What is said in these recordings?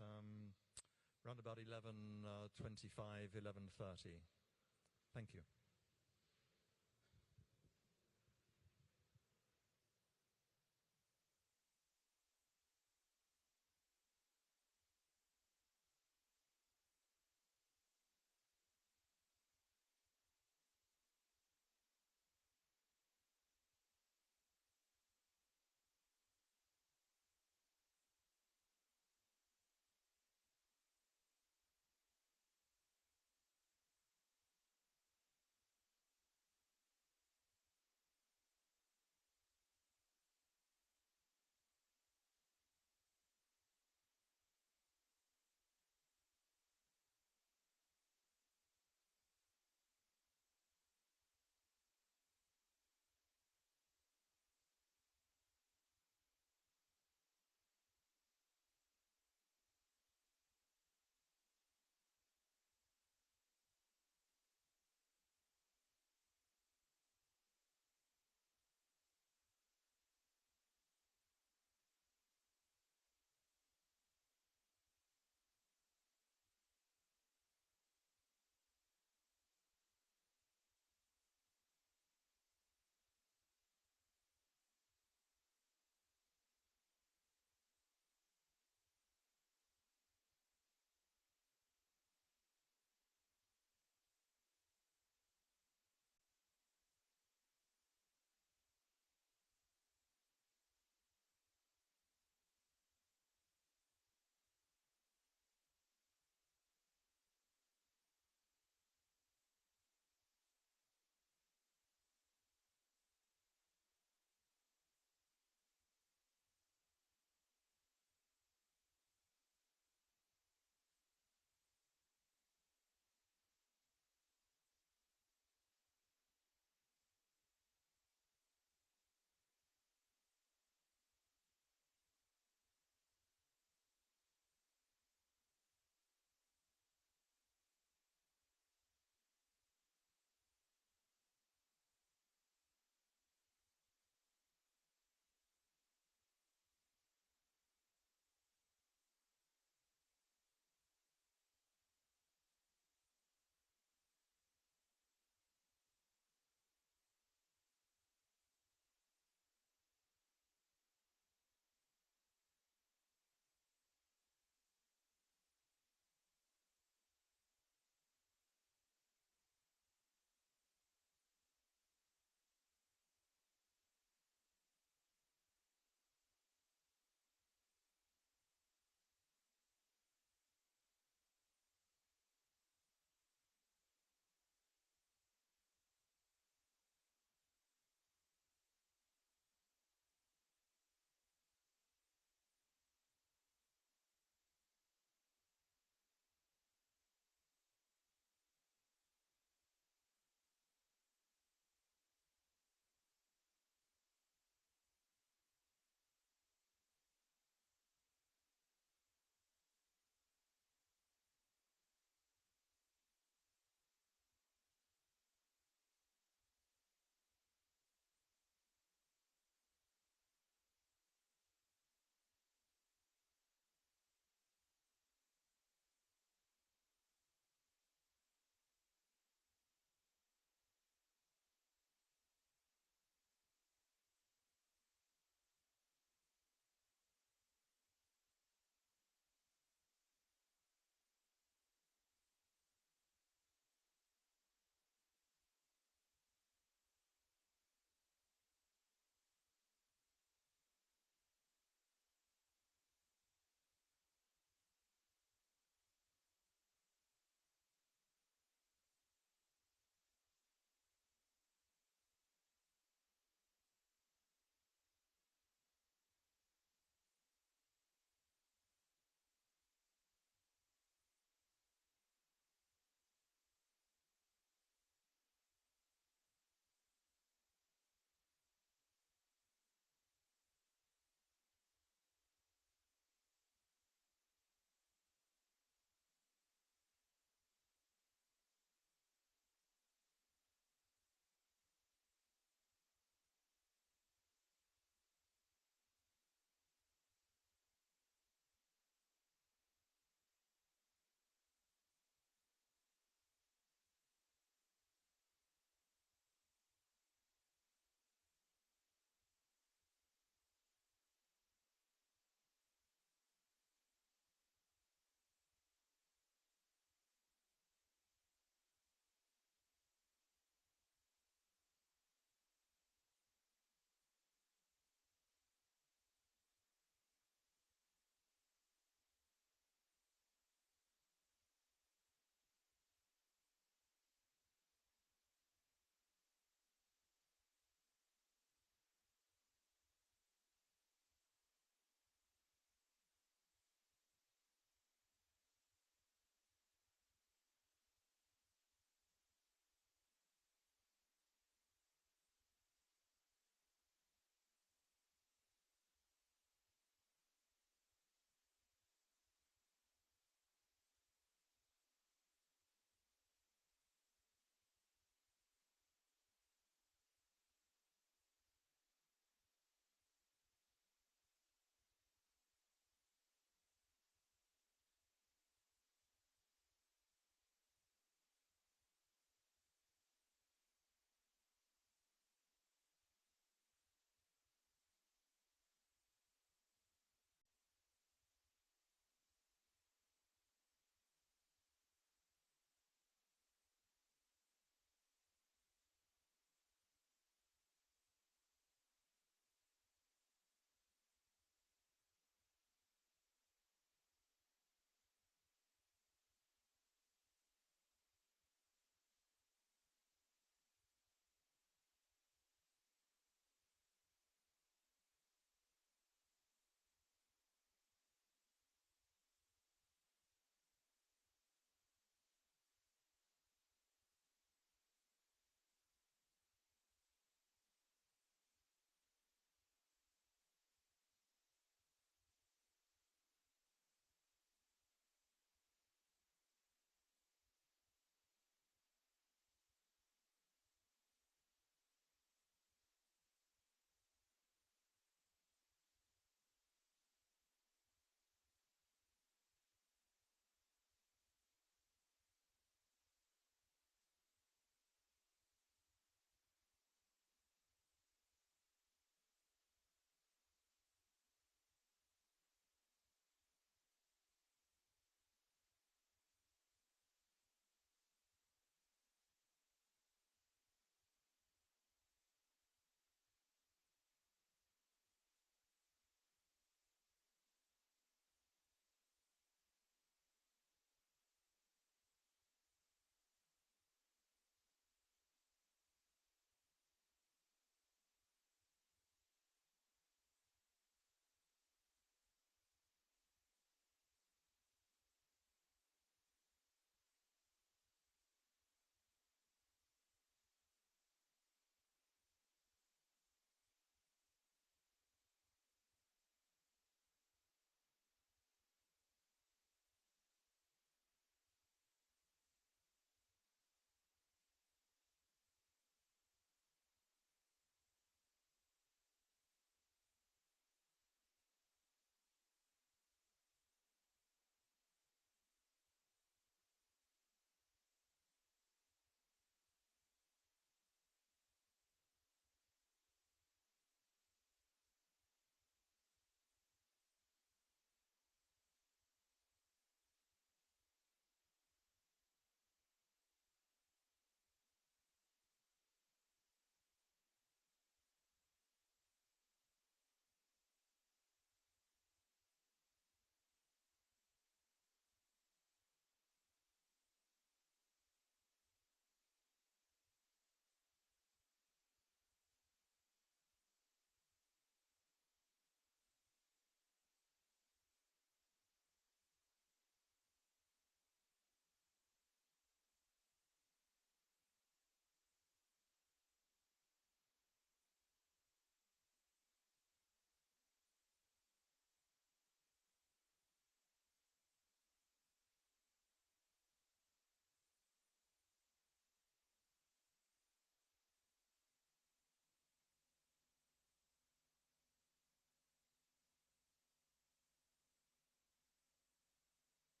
round about 11:25, 11:30. Thank you.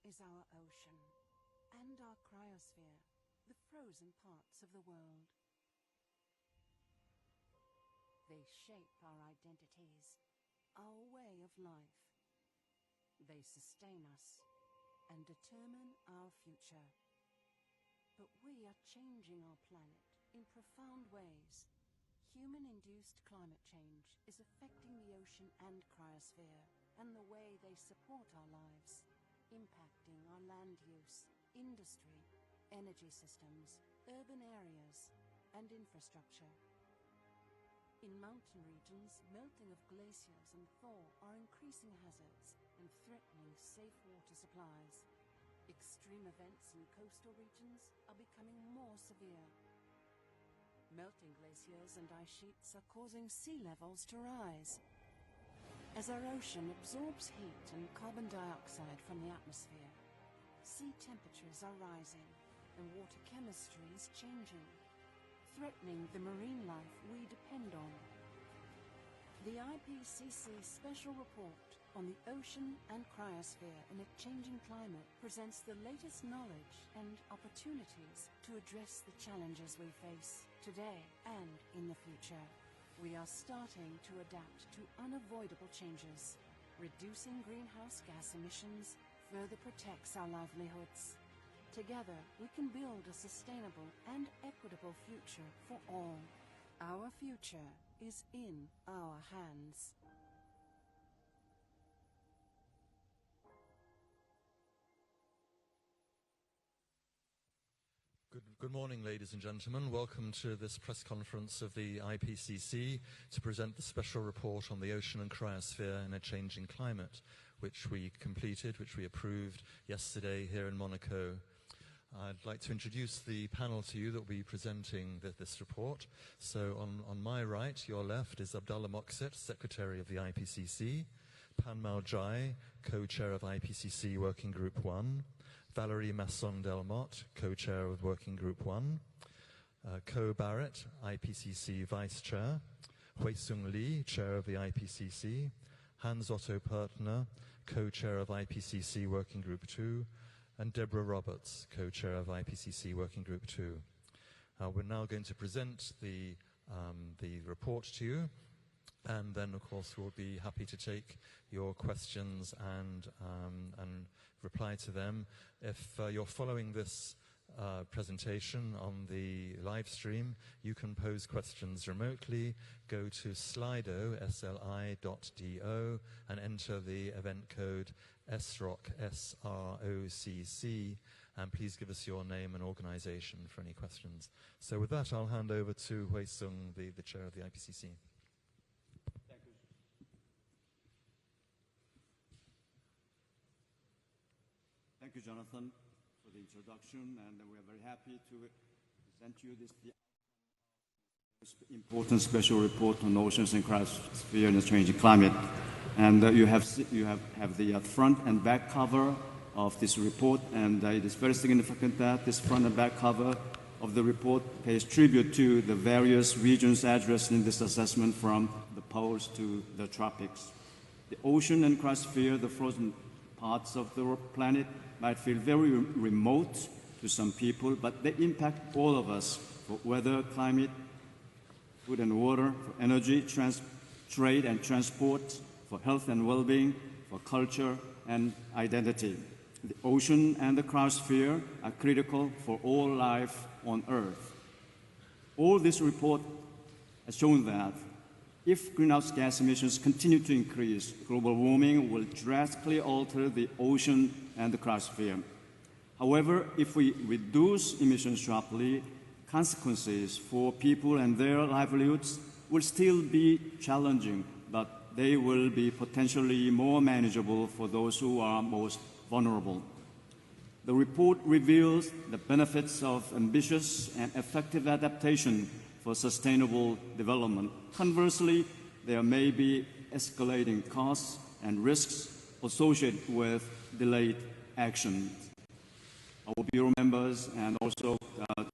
is our ocean and our cryosphere, the frozen parts of the world. They shape our identities, our way of life. They sustain us and determine our future. But we are changing our planet in profound ways. Human-induced climate change is affecting the ocean and cryosphere and the way they support our lives, impacting our land use, industry, energy systems, urban areas, and infrastructure. In mountain regions, melting of glaciers and thaw are increasing hazards and threatening safe water supplies. Extreme events in coastal regions are becoming more severe. Melting glaciers and ice sheets are causing sea levels to rise. As our ocean absorbs heat and carbon dioxide from the atmosphere, sea temperatures are rising and water chemistry is changing, threatening the marine life we depend on. The IPCC Special Report on the Ocean and Cryosphere in a Changing Climate presents the latest knowledge and opportunities to address the challenges we face today and in the future. We are starting to adapt to unavoidable changes. Reducing greenhouse gas emissions further protects our livelihoods. Together, we can build a sustainable and equitable future for all. Our future is in our hands. Good morning, ladies and gentlemen. Welcome to this press conference of the IPCC to present the special report on the ocean and cryosphere in a changing climate, which we completed, which we approved yesterday here in Monaco. I'd like to introduce the panel to you that will be presenting this report. So on my right, your left, is Abdullah Moqsit, Secretary of the IPCC, Panmal Jai, Co-Chair of IPCC Working Group 1, Valerie Masson-Delmotte, Co-Chair of Working Group 1, Co Barrett, IPCC Vice Chair, Hui-Sung Lee, Chair of the IPCC, Hans Otto Pertner, Co-Chair of IPCC Working Group 2, and Deborah Roberts, Co-Chair of IPCC Working Group 2. We're now going to present the report to you, and then, of course, we'll be happy to take your questions and reply to them. If you're following this presentation on the live stream, you can pose questions remotely. Go to slido, sli.do, and enter the event code SROC, SROCC, and please give us your name and organization for any questions. So with that, I'll hand over to Hui-Sung, the chair of the IPCC. Thank you, Jonathan, for the introduction, and we are very happy to present you this important special report on oceans and cryosphere in a changing climate. And you have the front and back cover of this report, and it is very significant that this front and back cover of the report pays tribute to the various regions addressed in this assessment, from the poles to the tropics. The ocean and cryosphere, the frozen parts of the planet, might feel very remote to some people, but they impact all of us for weather, climate, food and water, for energy, trade and transport, for health and well-being, for culture and identity. The ocean and the cryosphere are critical for all life on Earth. All this report has shown that if greenhouse gas emissions continue to increase, global warming will drastically alter the ocean and the cryosphere. However, if we reduce emissions sharply, consequences for people and their livelihoods will still be challenging, but they will be potentially more manageable for those who are most vulnerable. The report reveals the benefits of ambitious and effective adaptation for sustainable development. Conversely, there may be escalating costs and risks associated with delayed action. Our Bureau members and also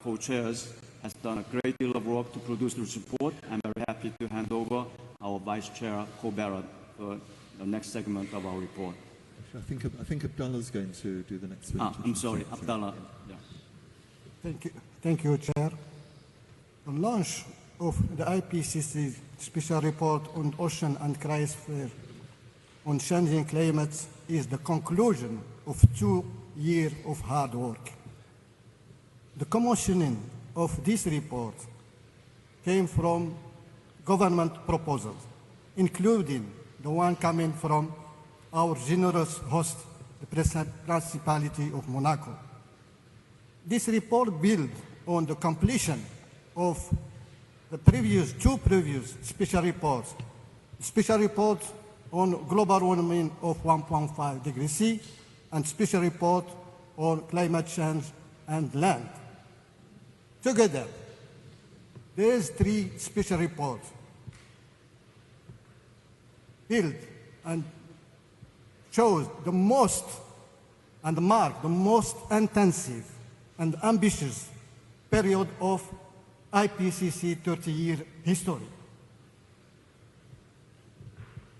co-chairs has done a great deal of work to produce this report. I'm very happy to hand over our Vice Chair, Co Barrett, for the next segment of our report. I think Abdullah's going to do the next one. I'm sorry, Abdullah. Yeah. Thank you, Chair. The launch of the IPCC special report on ocean and cryosphere on changing climates is the conclusion of 2 years of hard work. The commissioning of this report came from government proposals, including the one coming from our generous host, the Principality of Monaco. This report builds on the completion of the two previous special reports. Special report on global warming of 1.5 degrees C and special report on climate change and land. Together, there is 3 special reports built and shows the most and mark the most intensive and ambitious period of IPCC 30-year history.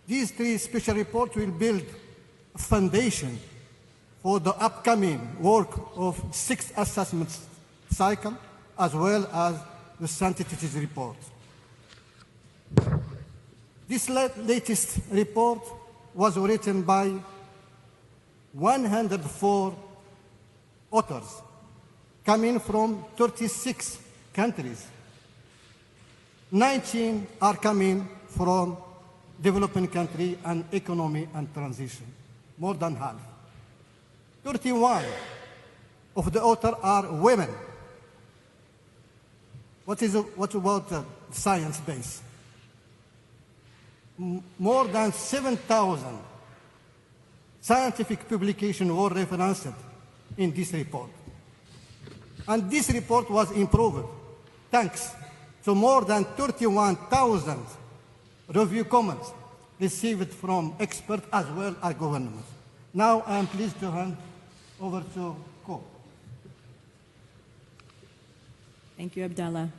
These 3 special reports will build a foundation for the upcoming work of 6 assessment cycle, as well as the sensitivities report. This latest report was written by 104 authors coming from 36 countries. 19 are coming from developing country and economy and transition, more than half. 31 of the authors are women. What about the science base? More than 7,000 scientific publications were referenced in this report. And this report was improved thanks to more than 31,000 review comments received from experts as well as governments. Now I am pleased to hand over to Ko. Thank you, Abdallah.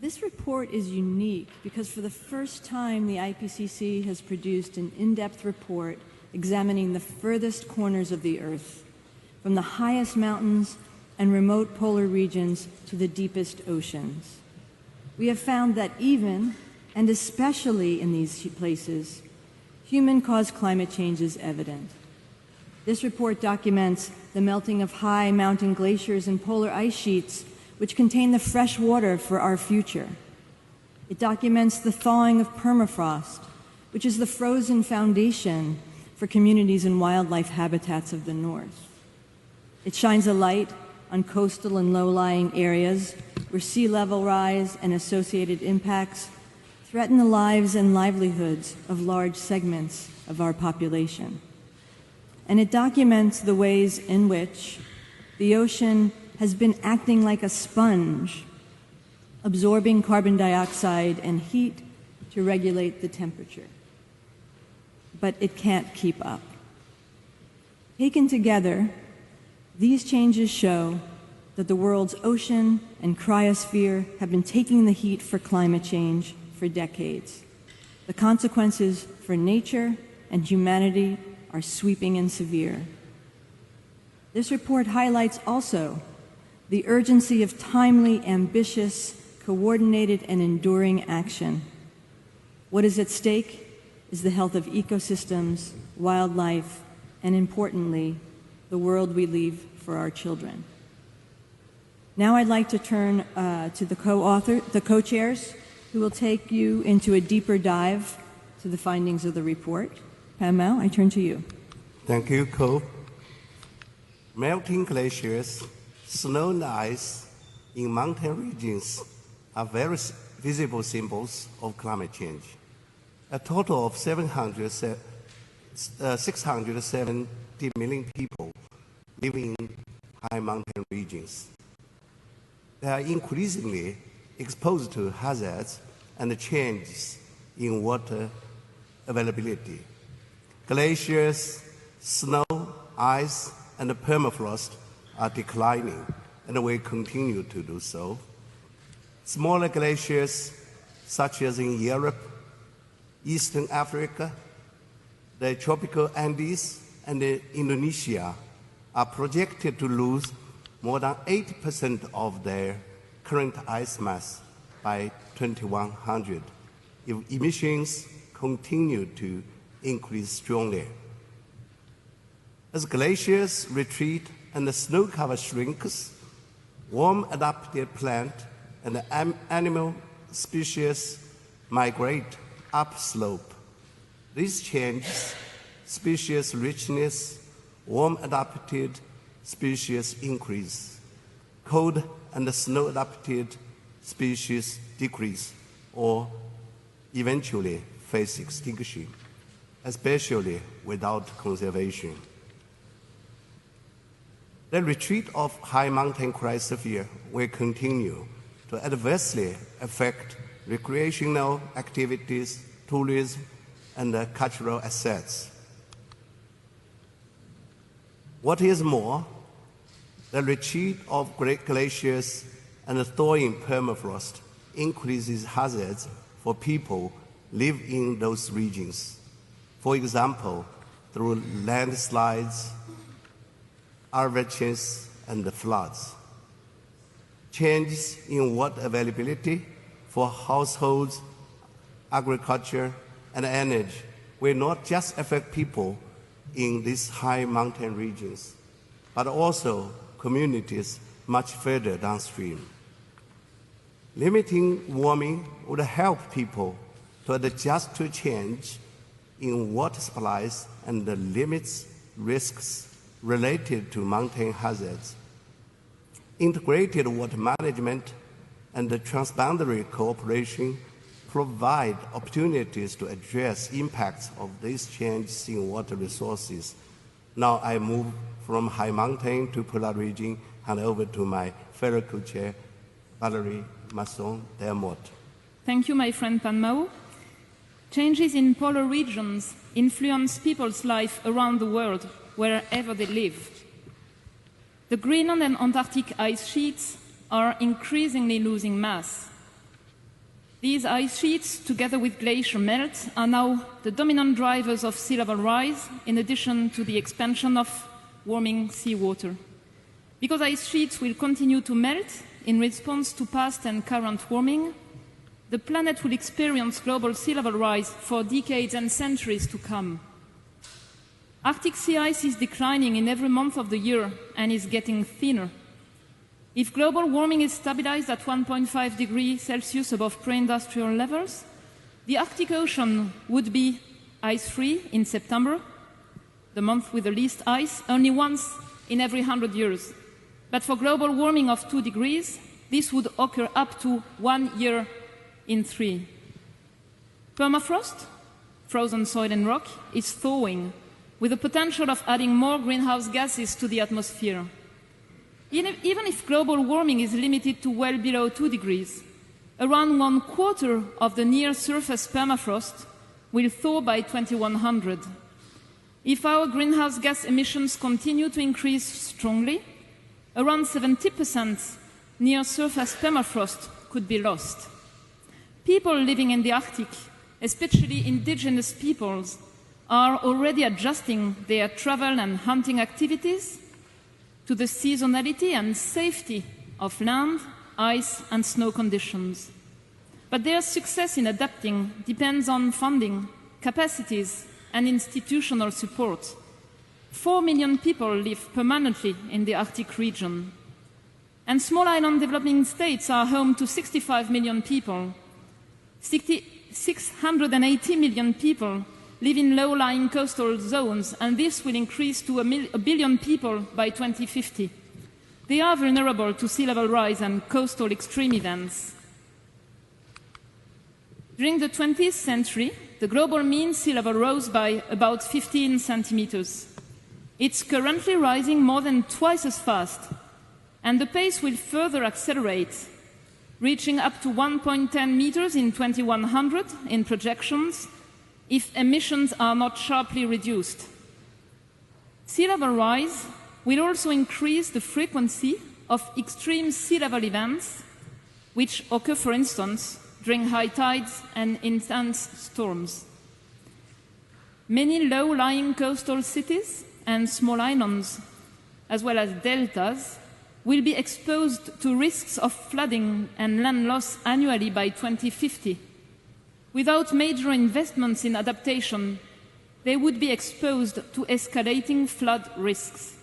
This report is unique because for the first time the IPCC has produced an in-depth report examining the furthest corners of the Earth, from the highest mountains and remote polar regions to the deepest oceans. We have found that even, and especially in these places, human-caused climate change is evident. This report documents the melting of high mountain glaciers and polar ice sheets, which contain the fresh water for our future. It documents the thawing of permafrost, which is the frozen foundation for communities and wildlife habitats of the North. It shines a light on coastal and low-lying areas where sea level rise and associated impacts threaten the lives and livelihoods of large segments of our population. And it documents the ways in which the ocean has been acting like a sponge, absorbing carbon dioxide and heat to regulate the temperature. But it can't keep up. Taken together, these changes show that the world's ocean and cryosphere have been taking the heat for climate change for decades. The consequences for nature and humanity are sweeping and severe. This report highlights also the urgency of timely, ambitious, coordinated, and enduring action. What is at stake is the health of ecosystems, wildlife, and importantly, the world we leave for our children. Now I'd like to turn to the co-chairs, who will take you into a deeper dive to the findings of the report. Pam Mao, I turn to you. Thank you, Ko. Melting glaciers, snow and ice in mountain regions are very visible symbols of climate change. A total of 670 million people living in high mountain regions. They are increasingly exposed to hazards and changes in water availability. Glaciers, snow, ice, and permafrost are declining and will continue to do so. Smaller glaciers, such as in Europe, Eastern Africa, the tropical Andes and Indonesia are projected to lose more than 80% of their current ice mass by 2100 if emissions continue to increase strongly. As glaciers retreat and the snow cover shrinks, warm-adapted plant and animal species migrate upslope. This changes species richness, warm-adapted species increase, cold and snow-adapted species decrease, or eventually face extinction, especially without conservation. The retreat of high mountain cryosphere will continue to adversely affect recreational activities, tourism, and cultural assets. What is more, the retreat of great glaciers and thawing permafrost increases hazards for people live in those regions. For example, through landslides, avalanches, and floods. Changes in water availability for households, agriculture, and energy will not just affect people in these high mountain regions, but also communities much further downstream. Limiting warming would help people to adjust to change in water supplies and limits risks related to mountain hazards. Integrated water management and transboundary cooperation provide opportunities to address impacts of these changes in water resources. Now I move from high mountain to polar region and over to my fellow co-chair, Valérie Masson-Delmotte. Thank you, my friend Pan Mao. Changes in polar regions influence people's life around the world, wherever they live. The Greenland and Antarctic ice sheets are increasingly losing mass. These ice sheets, together with glacier melt, are now the dominant drivers of sea level rise, in addition to the expansion of warming seawater. Because ice sheets will continue to melt in response to past and current warming, the planet will experience global sea level rise for decades and centuries to come. Arctic sea ice is declining in every month of the year and is getting thinner. If global warming is stabilized at 1.5 degrees Celsius above pre-industrial levels, the Arctic Ocean would be ice-free in September, the month with the least ice, only once in every 100 years. But for global warming of 2 degrees, this would occur up to 1 year in 3. Permafrost, frozen soil and rock, is thawing, with the potential of adding more greenhouse gases to the atmosphere. Even if global warming is limited to well below 2 degrees, around 1/4 of the near-surface permafrost will thaw by 2100. If our greenhouse gas emissions continue to increase strongly, around 70% near-surface permafrost could be lost. People living in the Arctic, especially indigenous peoples, are already adjusting their travel and hunting activities to the seasonality and safety of land, ice, and snow conditions. But their success in adapting depends on funding, capacities, and institutional support. 4 million people live permanently in the Arctic region. And small island developing states are home to 65 million people. 680 million people live in low-lying coastal zones, and this will increase to a billion people by 2050. They are vulnerable to sea level rise and coastal extreme events. During the 20th century, the global mean sea level rose by about 15 centimeters. It's currently rising more than twice as fast, and the pace will further accelerate, reaching up to 1.10 meters in 2100 in projections, if emissions are not sharply reduced. Sea level rise will also increase the frequency of extreme sea level events, which occur, for instance, during high tides and intense storms. many low-lying coastal cities and small islands, as well as deltas, will be exposed to risks of flooding and land loss annually by 2050. Without major investments in adaptation, they would be exposed to escalating flood risks.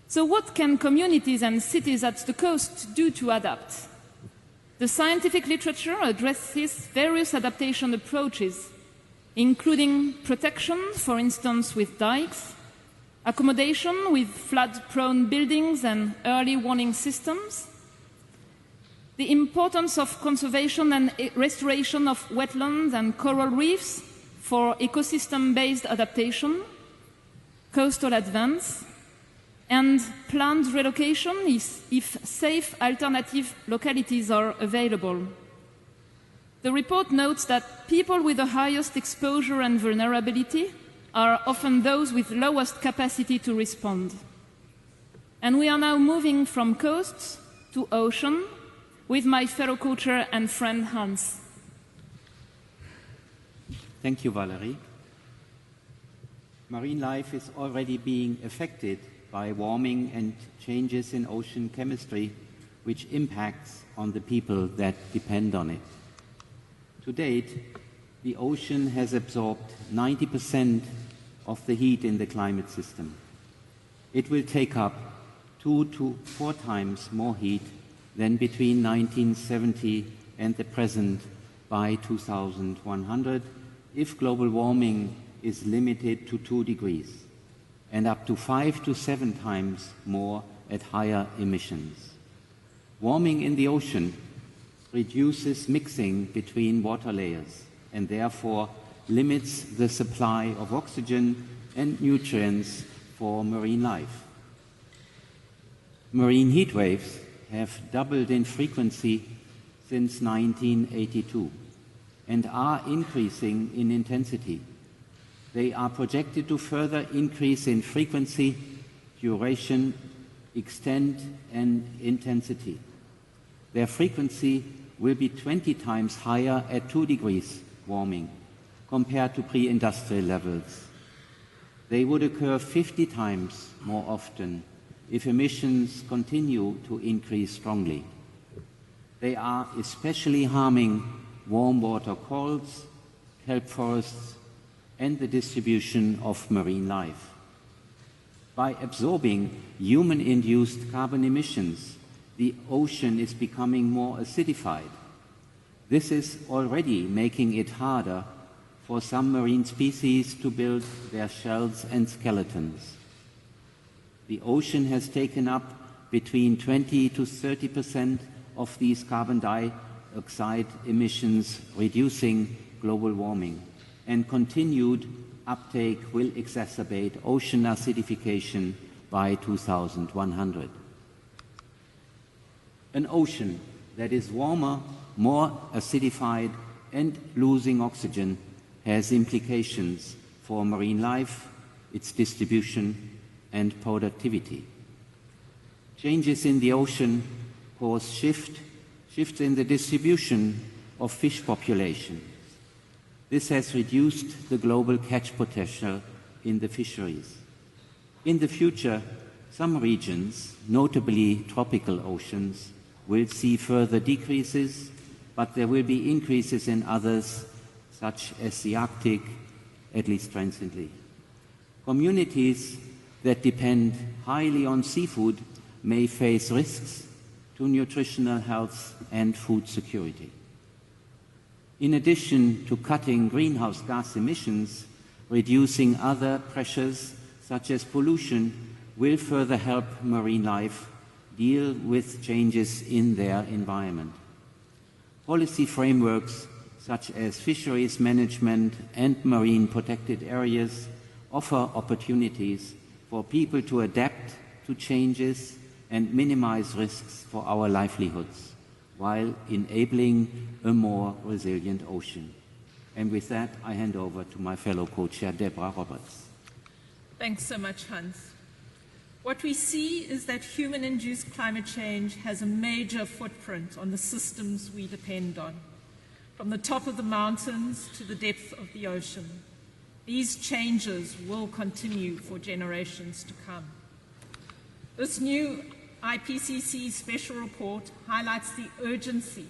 So what can communities and cities at the coast do to adapt? The scientific literature addresses various adaptation approaches, including protection, for instance with dikes, accommodation with flood-prone buildings and early warning systems, the importance of conservation and restoration of wetlands and coral reefs for ecosystem-based adaptation, coastal advance, and planned relocation if safe alternative localities are available. The report notes that people with the highest exposure and vulnerability are often those with lowest capacity to respond. And we are now moving from coasts to ocean with my fellow co-chair and friend Hans. Thank you, Valerie. Marine life is already being affected by warming and changes in ocean chemistry, which impacts on the people that depend on it. To date, the ocean has absorbed 90% of the heat in the climate system. It will take up 2 to 4 times more heat than between 1970 and the present by 2100 if global warming is limited to 2 degrees, and up to 5 to 7 times more at higher emissions. Warming in the ocean reduces mixing between water layers and therefore limits the supply of oxygen and nutrients for marine life. Marine heat waves have doubled in frequency since 1982 and are increasing in intensity. They are projected to further increase in frequency, duration, extent, and intensity. Their frequency will be 20 times higher at 2 degrees warming compared to pre-industrial levels. They would occur 50 times more often if emissions continue to increase strongly. They are especially harming warm water corals, kelp forests, and the distribution of marine life. By absorbing human-induced carbon emissions, the ocean is becoming more acidified. This is already making it harder for some marine species to build their shells and skeletons. The ocean has taken up between 20 to 30% of these carbon dioxide emissions, reducing global warming, and continued uptake will exacerbate ocean acidification by 2100. An ocean that is warmer, more acidified, and losing oxygen has implications for marine life, its distribution, and productivity. Changes in the ocean cause shifts in the distribution of fish populations. This has reduced the global catch potential in the fisheries. In the future, some regions, notably tropical oceans, will see further decreases, but there will be increases in others, such as the Arctic, at least transiently. Communities that depend highly on seafood may face risks to nutritional health and food security. In addition to cutting greenhouse gas emissions, reducing other pressures such as pollution will further help marine life deal with changes in their environment. Policy frameworks such as fisheries management and marine protected areas offer opportunities for people to adapt to changes and minimize risks for our livelihoods, while enabling a more resilient ocean. And with that, I hand over to my fellow co-chair, Deborah Roberts. Thanks so much, Hans. What we see is that human-induced climate change has a major footprint on the systems we depend on, from the top of the mountains to the depth of the ocean. These changes will continue for generations to come. This new IPCC special report highlights the urgency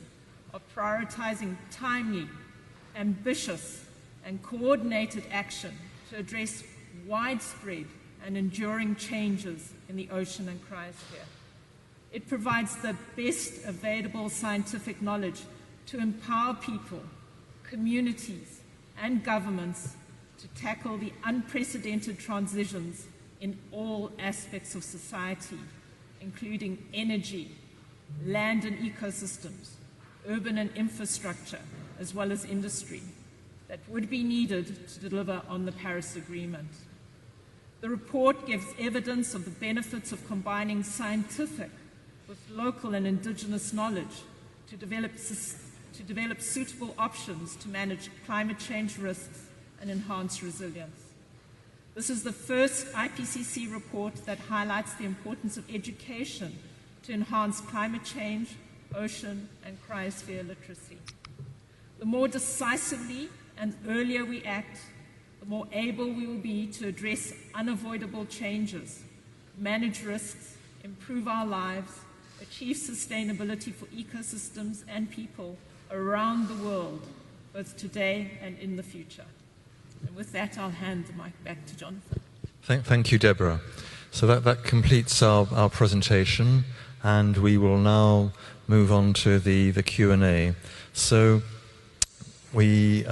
of prioritizing timely, ambitious, and coordinated action to address widespread and enduring changes in the ocean and cryosphere. It provides the best available scientific knowledge to empower people, communities, and governments to tackle the unprecedented transitions in all aspects of society, including energy, land and ecosystems, urban and infrastructure, as well as industry, that would be needed to deliver on the Paris Agreement. The report gives evidence of the benefits of combining scientific with local and indigenous knowledge to develop suitable options to manage climate change risks and enhance resilience. This is the first IPCC report that highlights the importance of education to enhance climate change, ocean, and cryosphere literacy. The more decisively and earlier we act, the more able we will be to address unavoidable changes, manage risks, improve our lives, achieve sustainability for ecosystems and people around the world, both today and in the future. And with that, I'll hand the mic back to Jonathan. Thank you, Deborah. So that completes our presentation, and we will now move on to the Q&A. So we,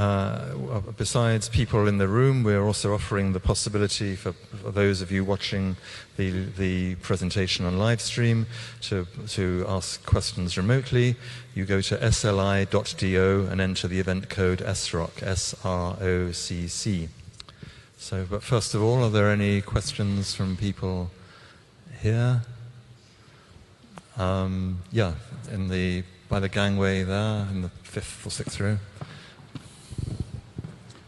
besides people in the room, we're also offering the possibility for those of you watching the presentation on live stream to ask questions remotely. You go to sli.do and enter the event code SROCC, SROCC. So, but first of all, are there any questions from people here? Yeah, by the gangway there, in the 5th or 6th row.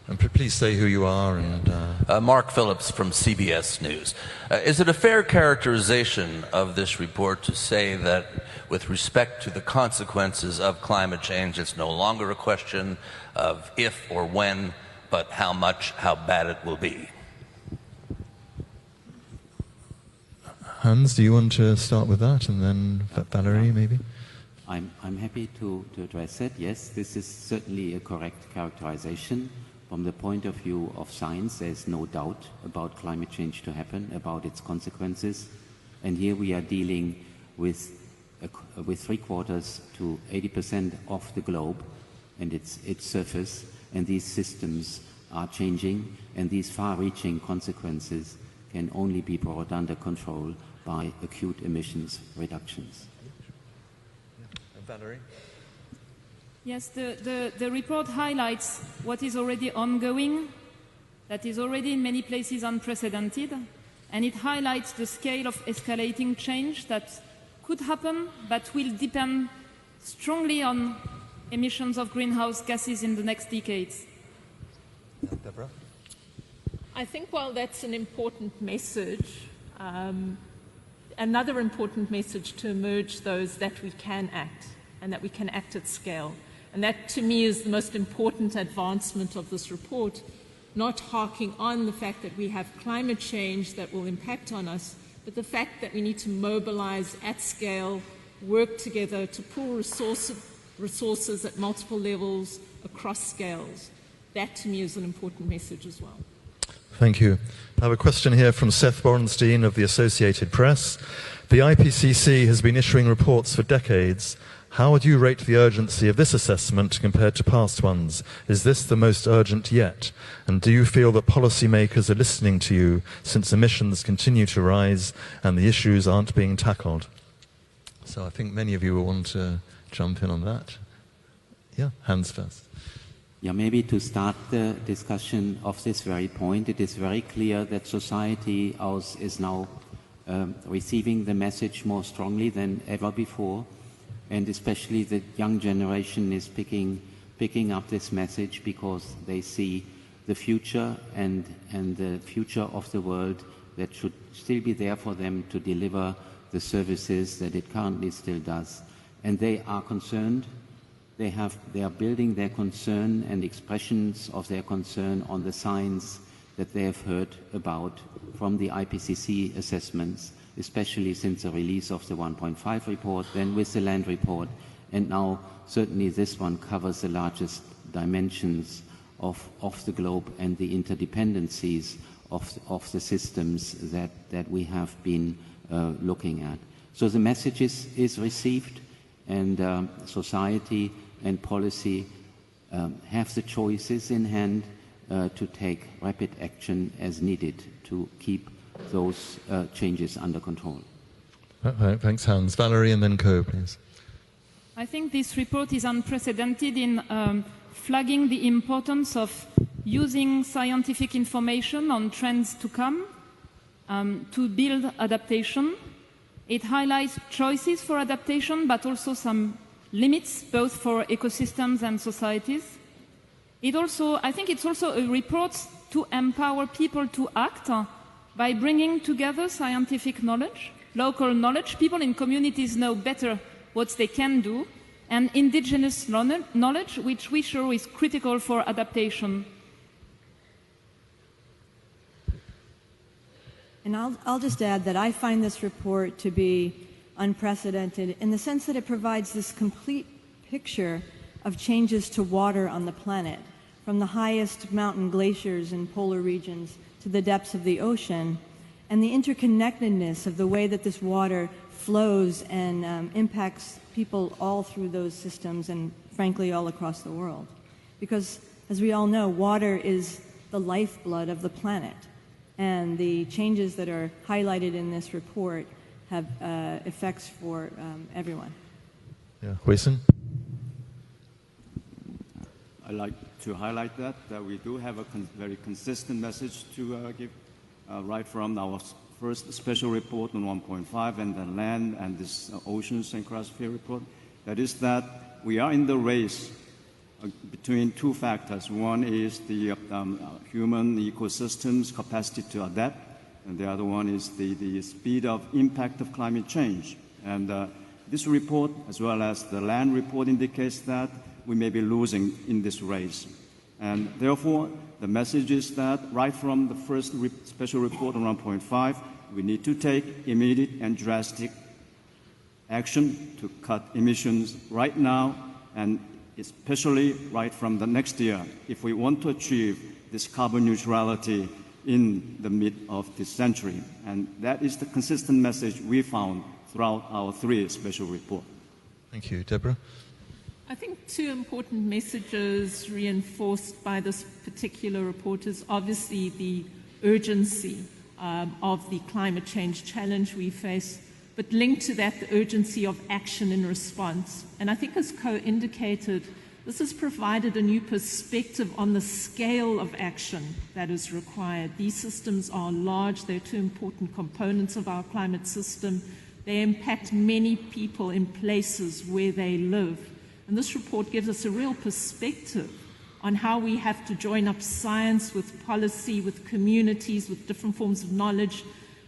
And please say who you are. And Mark Phillips from CBS News. Is it a fair characterization of this report to say that with respect to the consequences of climate change, it's no longer a question of if or when, but how much, how bad it will be? Hans, do you want to start with that, and then Valerie, maybe? I'm happy to address that. Yes, this is certainly a correct characterization. From the point of view of science, there's no doubt about climate change to happen, about its consequences. And here we are dealing with 3/4 to 80% of the globe and its surface, and these systems are changing, and these far-reaching consequences can only be brought under control by acute emissions reductions. Valerie? Yes, the report highlights what is already ongoing, that is already in many places unprecedented, and it highlights the scale of escalating change that could happen, but will depend strongly on emissions of greenhouse gases in the next decades. Deborah? I think while that's an important message, another important message to emerge, though, is that we can act, and that we can act at scale. And that, to me, is the most important advancement of this report, not harking on the fact that we have climate change that will impact on us, but the fact that we need to mobilize at scale, work together to pool resources at multiple levels across scales. That, to me, is an important message as well. Thank you. I have a question here from Seth Borenstein of the Associated Press. The IPCC has been issuing reports for decades. How would you rate the urgency of this assessment compared to past ones? Is this the most urgent yet? And do you feel that policymakers are listening to you since emissions continue to rise and the issues aren't being tackled? So I think many of you will want to jump in on that. Yeah, Hans first. Yeah, maybe to start the discussion of this very point, it is very clear that society is now receiving the message more strongly than ever before. And especially the young generation is picking up this message because they see the future and the future of the world that should still be there for them to deliver the services that it currently still does. And they are concerned They are building their concern and expressions of their concern on the signs that they have heard about from the IPCC assessments, especially since the release of the 1.5 report, then with the land report, and now certainly this one covers the largest dimensions of the globe and the interdependencies of the systems that we have been looking at. So the message is received, and society and policy have the choices in hand to take rapid action as needed to keep those changes under control. Thanks, Hans. Valerie, and then Co, please. I think this report is unprecedented in flagging the importance of using scientific information on trends to come to build adaptation. It highlights choices for adaptation, but also some limits, both for ecosystems and societies. I think it's also a report to empower people to act by bringing together scientific knowledge, local knowledge. People in communities know better what they can do, and indigenous knowledge, which we show is critical for adaptation. And I'll just add that I find this report to be unprecedented in the sense that it provides this complete picture of changes to water on the planet, from the highest mountain glaciers in polar regions to the depths of the ocean, and the interconnectedness of the way that this water flows and impacts people all through those systems and, frankly, all across the world. Because, as we all know, water is the lifeblood of the planet, and the changes that are highlighted in this report have effects for everyone. Yeah, Huisin? I'd like to highlight that we do have a very consistent message to give right from our first special report on 1.5 and the land and this oceans and cryosphere report. That is that we are in the race between two factors. One is the human ecosystem's capacity to adapt, and the other one is the speed of impact of climate change. And this report, as well as the land report, indicates that we may be losing in this race. And therefore, the message is that right from the first special report on 1.5, we need to take immediate and drastic action to cut emissions right now, and especially right from the next year, if we want to achieve this carbon neutrality in the mid of this century. And that is the consistent message we found throughout our three special reports. Thank you. Deborah? I think two important messages reinforced by this particular report is obviously the urgency of the climate change challenge we face, but linked to that, the urgency of action in response. And I think, as Co indicated, this has provided a new perspective on the scale of action that is required. These systems are large. They're two important components of our climate system. They impact many people in places where they live. And this report gives us a real perspective on how we have to join up science with policy, with communities, with different forms of knowledge,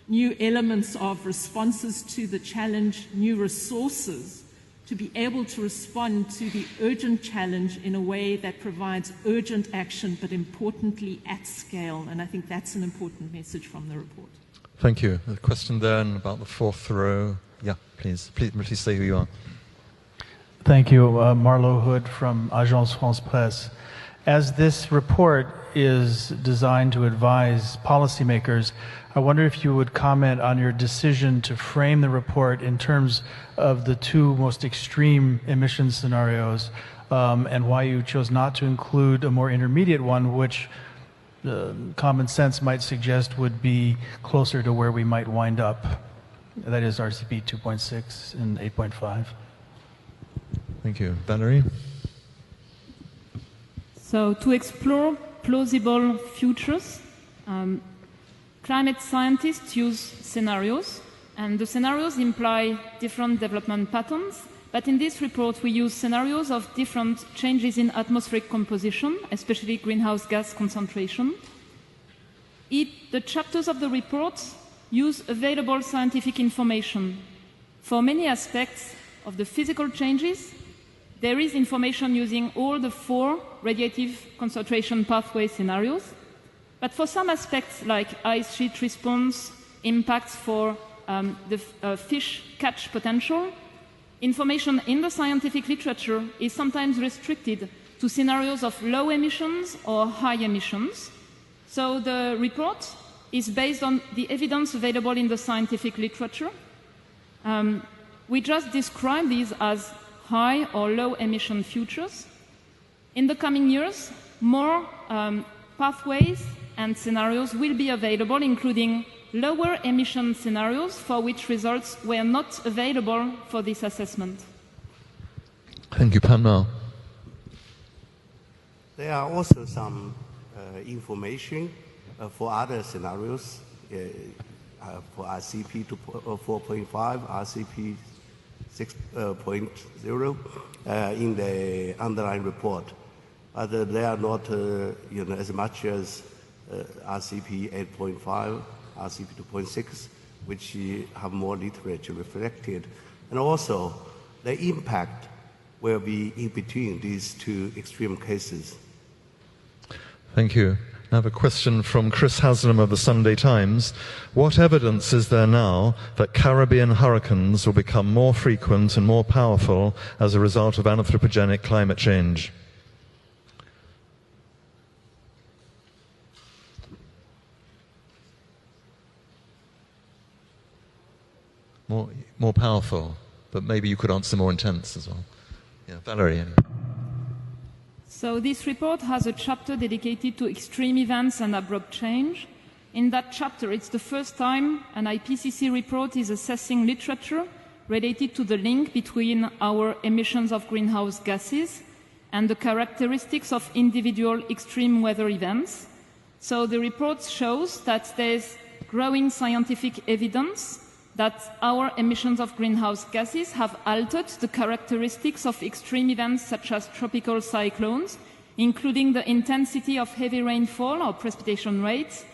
new elements of responses to the challenge, new resources to be able to respond to the urgent challenge in a way that provides urgent action, but importantly at scale. And I think that's an important message from the report. Thank you. A question then about the fourth row. Yeah, please say who you are. Thank you. Marlo Hood from Agence France Presse. As this report is designed to advise policymakers, I wonder if you would comment on your decision to frame the report in terms of the two most extreme emission scenarios, and why you chose not to include a more intermediate one, which common sense might suggest would be closer to where we might wind up. That is RCP 2.6 and 8.5. Thank you. Valerie? So to explore plausible futures, climate scientists use scenarios, and the scenarios imply different development patterns. But in this report, we use scenarios of different changes in atmospheric composition, especially greenhouse gas concentration. The chapters of the report use available scientific information. For many aspects of the physical changes, there is information using all the 4 radiative concentration pathway scenarios. But for some aspects like ice sheet response, impacts for the fish catch potential, information in the scientific literature is sometimes restricted to scenarios of low emissions or high emissions. So the report is based on the evidence available in the scientific literature. We just describe these as high or low emission futures. In the coming years, more pathways and scenarios will be available, including lower emission scenarios for which results were not available for this assessment. Thank you, Panmao. There are also some information for other scenarios for RCP 4.5, RCP 6.0 in the underlying report. But they are not as much as RCP 8.5, RCP 2.6, which have more literature reflected. And also, the impact will be in between these 2 extreme cases. Thank you. I have a question from Chris Haslam of the Sunday Times. What evidence is there now that Caribbean hurricanes will become more frequent and more powerful as a result of anthropogenic climate change? More powerful, but maybe you could answer more intense as well. Yeah, Valerie. So this report has a chapter dedicated to extreme events and abrupt change. In that chapter, it's the first time an IPCC report is assessing literature related to the link between our emissions of greenhouse gases and the characteristics of individual extreme weather events. So the report shows that there's growing scientific evidence that our emissions of greenhouse gases have altered the characteristics of extreme events such as tropical cyclones, including the intensity of heavy rainfall or precipitation rates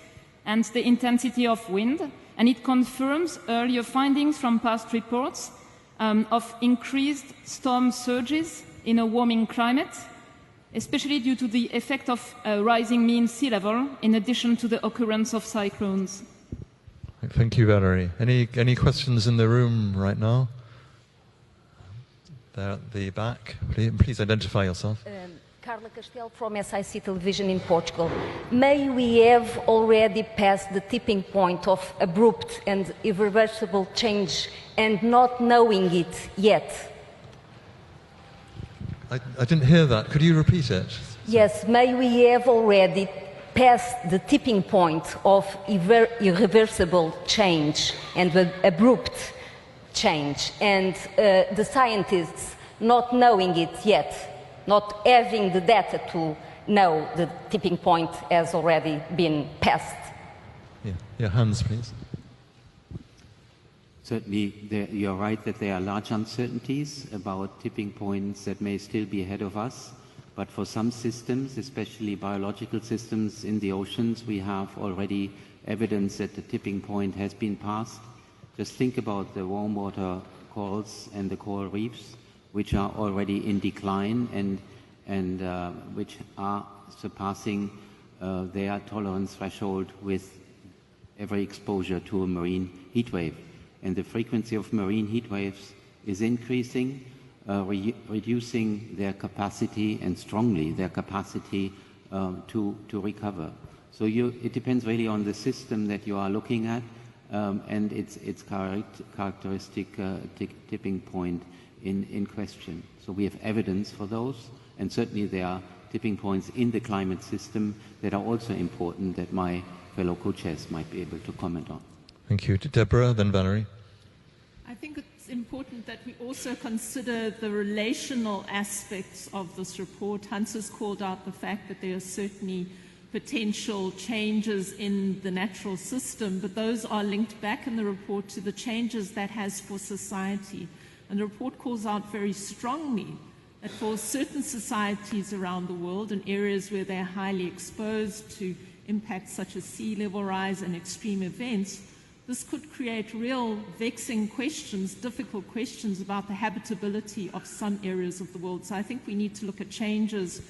and the intensity of wind. And it confirms earlier findings from past reports of increased storm surges in a warming climate, especially due to the effect of a rising mean sea level, in addition to the occurrence of cyclones. Thank you, Valerie. Any questions in the room right now? There at the back. Please identify yourself. Carla Castelo from SIC Television in Portugal. May we have already passed the tipping point of abrupt and irreversible change and not knowing it yet? I didn't hear that. Could you repeat it? Yes, may we have already past the tipping point of irreversible change and abrupt change, and the scientists not knowing it yet, not having the data to know the tipping point has already been passed. Yeah, Hans, please. Certainly, you're right that there are large uncertainties about tipping points that may still be ahead of us. But for some systems, especially biological systems in the oceans, we have already evidence that the tipping point has been passed. Just think about the warm water corals and the coral reefs, which are already in decline and which are surpassing their tolerance threshold with every exposure to a marine heat wave. And the frequency of marine heat waves is increasing, reducing their capacity and strongly their capacity to recover. So it depends really on the system that you are looking at and its characteristic tipping point in question. So we have evidence for those, and certainly there are tipping points in the climate system that are also important that my fellow co-chairs might be able to comment on. Thank you. Deborah, then Valerie. I think it's important that we also consider the relational aspects of this report. Hans has called out the fact that there are certainly potential changes in the natural system, but those are linked back in the report to the changes that has for society. And the report calls out very strongly that for certain societies around the world, in areas where they're highly exposed to impacts such as sea level rise and extreme events, this could create real vexing questions, difficult questions about the habitability of some areas of the world. So I think we need to look at changes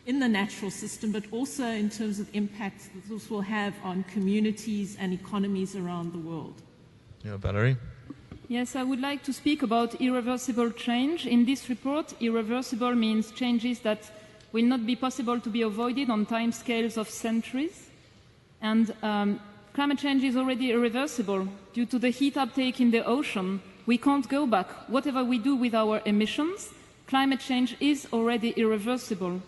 in the natural system, but also in terms of impacts that this will have on communities and economies around the world. Yeah, Valerie? Yes, I would like to speak about irreversible change. In this report, irreversible means changes that will not be possible to be avoided on timescales of centuries. And climate change is already irreversible. Due to the heat uptake in the ocean, we can't go back. Whatever we do with our emissions, climate change is already irreversible.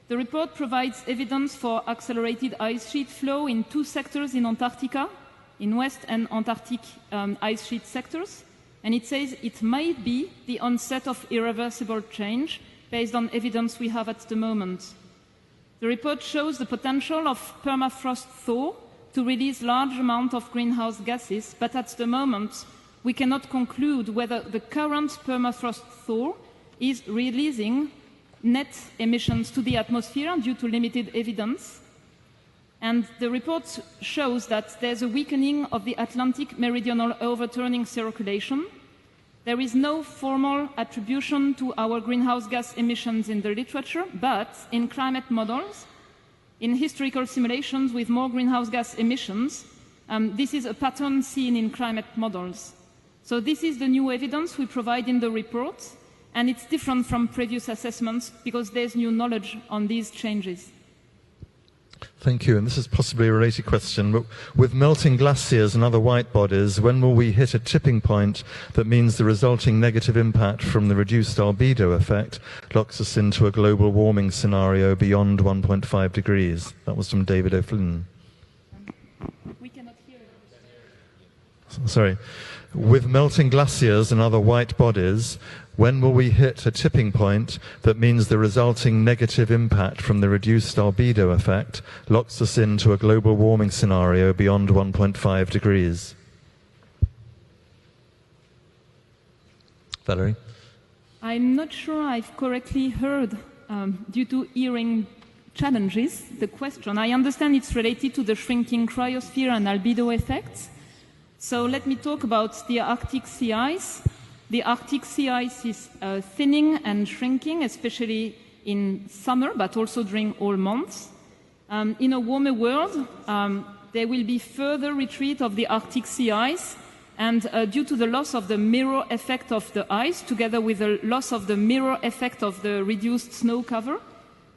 The report provides evidence for accelerated ice sheet flow in 2 sectors in Antarctica, in West and Antarctic ice sheet sectors, and it says it might be the onset of irreversible change based on evidence we have at the moment. The report shows the potential of permafrost thaw to release large amounts of greenhouse gases, but at the moment we cannot conclude whether the current permafrost thaw is releasing net emissions to the atmosphere due to limited evidence. And the report shows that there's a weakening of the Atlantic meridional overturning circulation. There is no formal attribution to our greenhouse gas emissions in the literature, but in climate models, in historical simulations with more greenhouse gas emissions, this is a pattern seen in climate models. So this is the new evidence we provide in the report, and it's different from previous assessments because there's new knowledge on these changes. Thank you. And this is possibly a related question, but with melting glaciers and other white bodies, when will we hit a tipping point that means the resulting negative impact from the reduced albedo effect locks us into a global warming scenario beyond 1.5 degrees? That was from David O'Flynn. We cannot hear you. Sorry. With melting glaciers and other white bodies, when will we hit a tipping point that means the resulting negative impact from the reduced albedo effect locks us into a global warming scenario beyond 1.5 degrees? Valerie? I'm not sure I've correctly heard, due to hearing challenges, the question. I understand it's related to the shrinking cryosphere and albedo effects. So let me talk about the Arctic sea ice. The Arctic sea ice is thinning and shrinking, especially in summer, but also during all months. In a warmer world, there will be further retreat of the Arctic sea ice, and due to the loss of the mirror effect of the ice, together with the loss of the mirror effect of the reduced snow cover,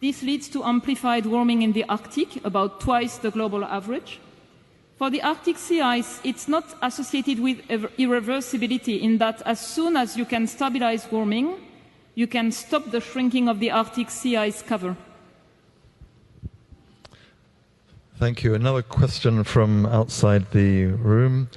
this leads to amplified warming in the Arctic, about twice the global average. For the Arctic sea ice, it's not associated with irreversibility in that as soon as you can stabilize warming, you can stop the shrinking of the Arctic sea ice cover. Thank you. Another question from outside the room,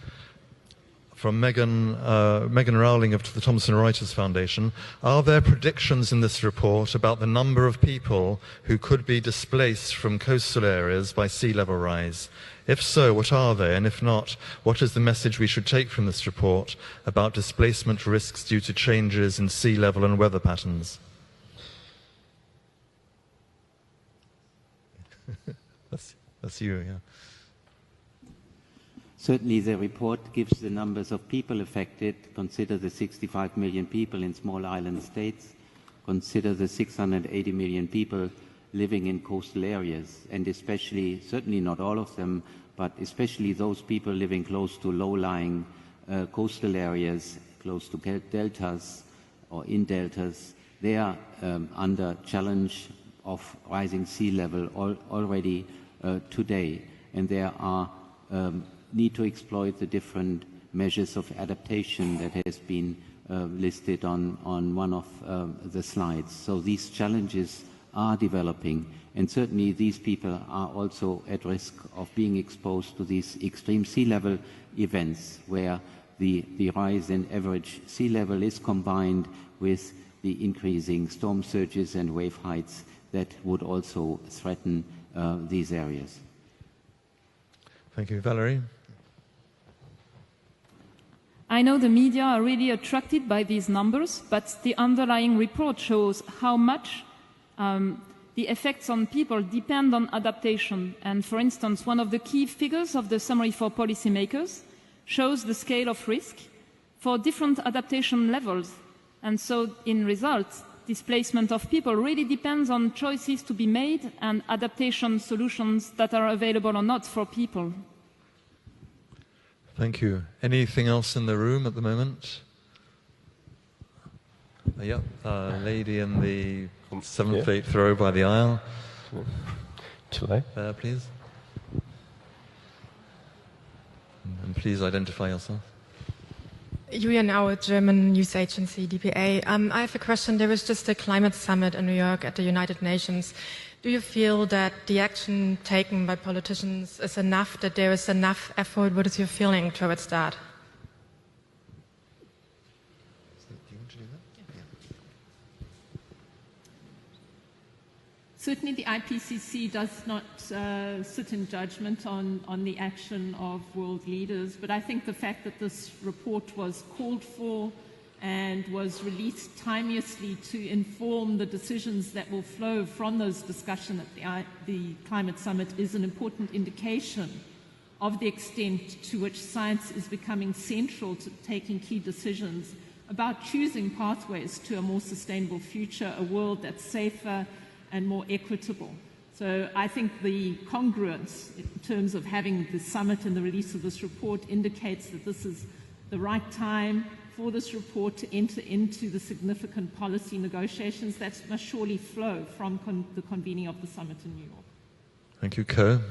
from Meghan Rowling of the Thomson Reuters Foundation. Are there predictions in this report about the number of people who could be displaced from coastal areas by sea level rise? If so, what are they? And if not, what is the message we should take from this report about displacement risks due to changes in sea level and weather patterns? That's you, yeah. Certainly the report gives the numbers of people affected. Consider the 65 million people in small island states. Consider the 680 million people living in coastal areas, and especially, certainly not all of them, but especially those people living close to low-lying coastal areas, close to deltas or in deltas. They are under challenge of rising sea level already today, and there are need to exploit the different measures of adaptation that has been listed on one of the slides. So these challenges are developing, and certainly these people are also at risk of being exposed to these extreme sea level events where the rise in average sea level is combined with the increasing storm surges and wave heights that would also threaten these areas. Thank you. Valerie? I know the media are really attracted by these numbers, but the underlying report shows how much the effects on people depend on adaptation. And for instance, one of the key figures of the summary for policymakers shows the scale of risk for different adaptation levels. And so, in result, displacement of people really depends on choices to be made and adaptation solutions that are available or not for people. Thank you. Anything else in the room at the moment? Yep, lady in the 7th, 8th row by the aisle. There, please. And please identify yourself. Julian Au, German news agency, DPA. I have a question. There was just a climate summit in New York at the United Nations. Do you feel that the action taken by politicians is enough, that there is enough effort? What is your feeling towards that? Certainly the IPCC does not sit in judgment on the action of world leaders, but I think the fact that this report was called for and was released timeously to inform the decisions that will flow from those discussions at the Climate Summit is an important indication of the extent to which science is becoming central to taking key decisions about choosing pathways to a more sustainable future, a world that's safer and more equitable. So I think the congruence in terms of having the summit and the release of this report indicates that this is the right time for this report to enter into the significant policy negotiations that must surely flow from the convening of the summit in New York. Thank you, Ko.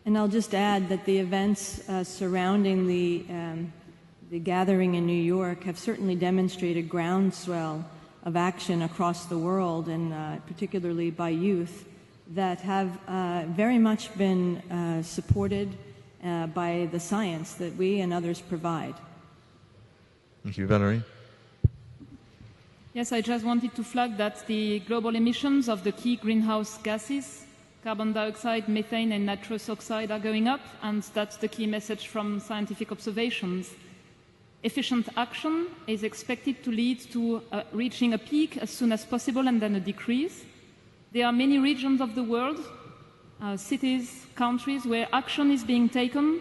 And I'll just add that the events surrounding the gathering in New York have certainly demonstrated groundswell of action across the world, and particularly by youth, that have very much been supported by the science that we and others provide. Thank you, Valerie. Yes, I just wanted to flag that the global emissions of the key greenhouse gases, carbon dioxide, methane and nitrous oxide, are going up, and that's the key message from scientific observations. Efficient action is expected to lead to reaching a peak as soon as possible and then a decrease. There are many regions of the world, cities, countries, where action is being taken.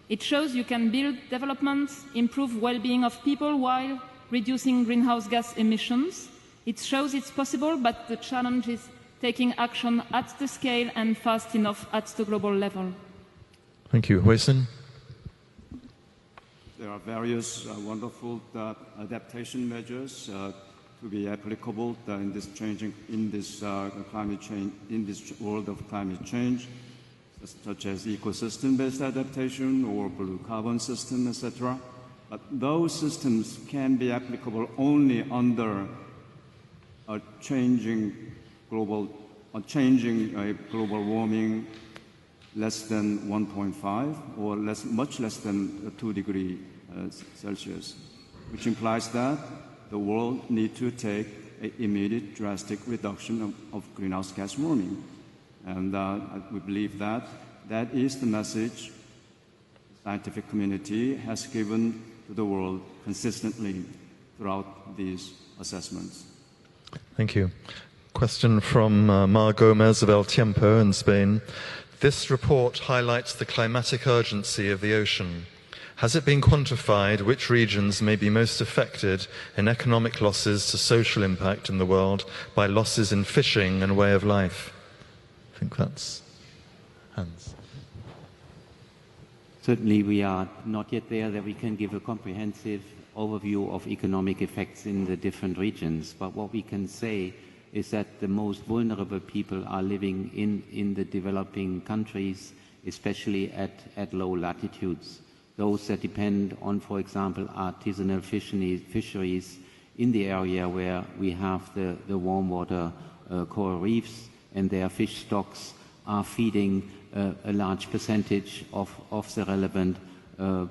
It shows you can build development, improve well-being of people while reducing greenhouse gas emissions. It shows it's possible, but the challenge is taking action at the scale and fast enough at the global level. Thank you. Huisin? There are various wonderful adaptation measures to be applicable in this climate change, in this world of climate change, such as ecosystem-based adaptation or blue carbon system, etc. But those systems can be applicable only under a changing global warming less than 1.5 or much less than 2 degrees Celsius, which implies that the world needs to take an immediate drastic reduction of greenhouse gas warming. And we believe that that is the message the scientific community has given to the world consistently throughout these assessments. Thank you. Question from Mar Gomez of El Tiempo in Spain. This report highlights the climatic urgency of the ocean. Has it been quantified which regions may be most affected in economic losses to social impact in the world by losses in fishing and way of life? I think that's Hans. Certainly we are not yet there that we can give a comprehensive overview of economic effects in the different regions, but what we can say is that the most vulnerable people are living in the developing countries, especially at low latitudes. Those that depend on, for example, artisanal fisheries in the area where we have the warm water coral reefs, and their fish stocks are feeding a large percentage of the relevant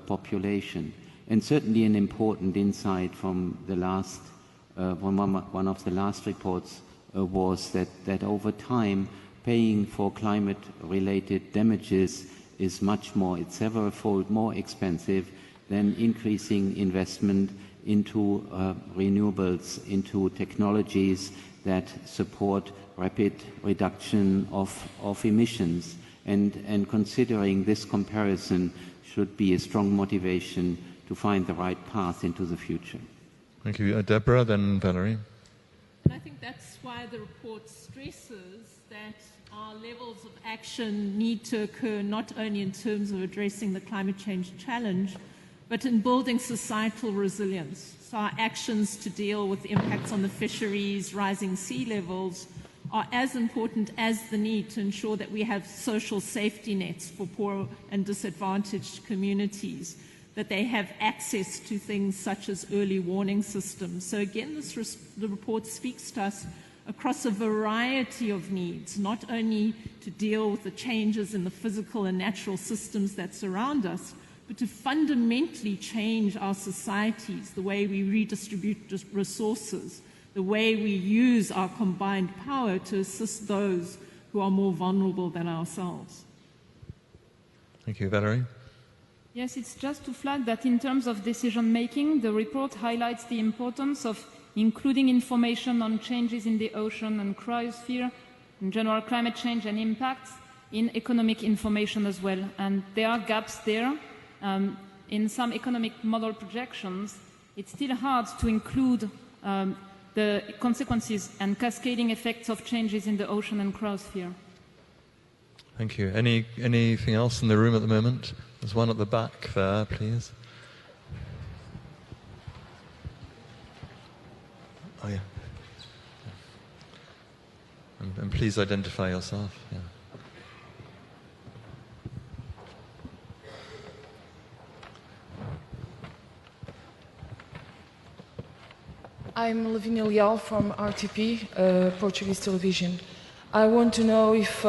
population. And certainly an important insight from the last, one of the last reports was that over time, paying for climate-related damages is much more, it's several-fold more expensive than increasing investment into renewables, into technologies that support rapid reduction of emissions. And considering this comparison should be a strong motivation to find the right path into the future. Thank you. Deborah, then Valerie. And I think that's why the report stresses that our levels of action need to occur not only in terms of addressing the climate change challenge, but in building societal resilience. So our actions to deal with the impacts on the fisheries, rising sea levels, are as important as the need to ensure that we have social safety nets for poor and disadvantaged communities, that they have access to things such as early warning systems. So again, the report speaks to us across a variety of needs, not only to deal with the changes in the physical and natural systems that surround us, but to fundamentally change our societies, the way we redistribute resources, the way we use our combined power to assist those who are more vulnerable than ourselves. Thank you. Valerie? Yes, it's just to flag that in terms of decision-making, the report highlights the importance of including information on changes in the ocean and cryosphere, and general climate change and impacts in economic information as well. And there are gaps there. In some economic model projections, it's still hard to include the consequences and cascading effects of changes in the ocean and cryosphere. Thank you. Anything else in the room at the moment? There's one at the back there, please. Oh, yeah. And please identify yourself. Yeah. I'm Lavinia Leal from RTP, Portuguese television. I want to know if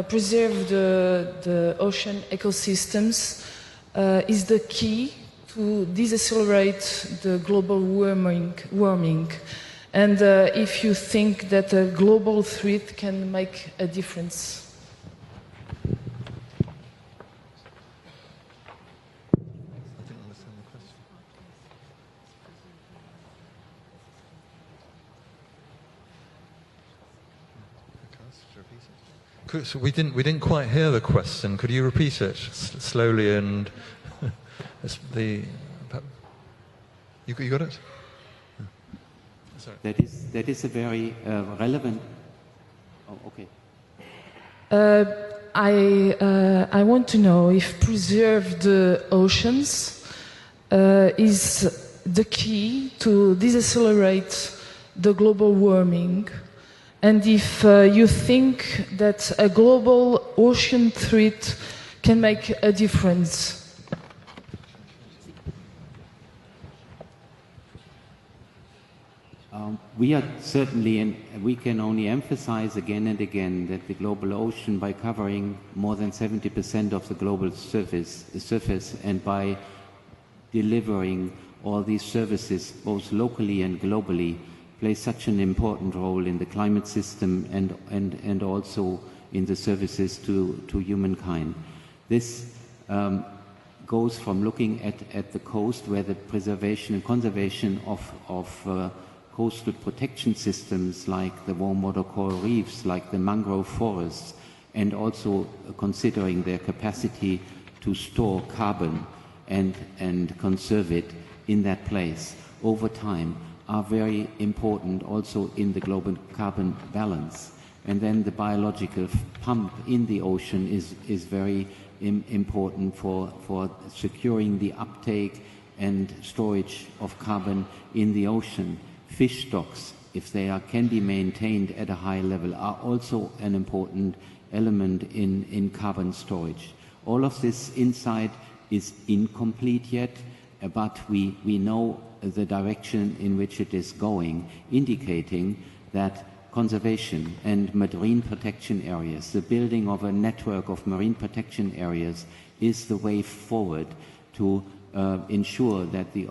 preserve the ocean ecosystems is the key to decelerate the global warming, and if you think that a global threat can make a difference. So we didn't quite hear the question. Could you repeat it slowly and you got it? Sorry. That is a very relevant. Oh, okay. I want to know if preserve the oceans is the key to decelerate the global warming. And if you think that a global ocean threat can make a difference. We are certainly, and we can only emphasize again and again that the global ocean, by covering more than 70% of the global surface, and by delivering all these services both locally and globally, plays such an important role in the climate system and also in the services to humankind. This goes from looking at the coast, where the preservation and conservation of coastal protection systems like the warm water coral reefs, like the mangrove forests, and also considering their capacity to store carbon and conserve it in that place over time, are very important also in the global carbon balance. And then the biological pump in the ocean is very important for securing the uptake and storage of carbon in the ocean. Fish stocks, if they can be maintained at a high level, are also an important element in carbon storage. All of this insight is incomplete yet, but we know the direction in which it is going, indicating that conservation and marine protection areas, the building of a network of marine protection areas, is the way forward to ensure that the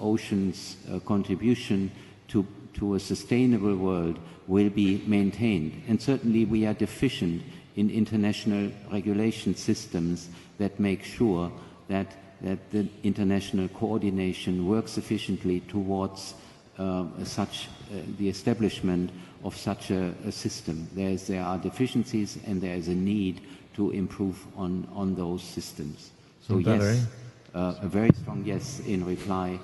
ocean's contribution to a sustainable world will be maintained. And certainly we are deficient in international regulation systems that make sure that the international coordination works efficiently towards the establishment of such a system. There are deficiencies, and there is a need to improve on those systems. So Valerie? yes, a very strong yes in reply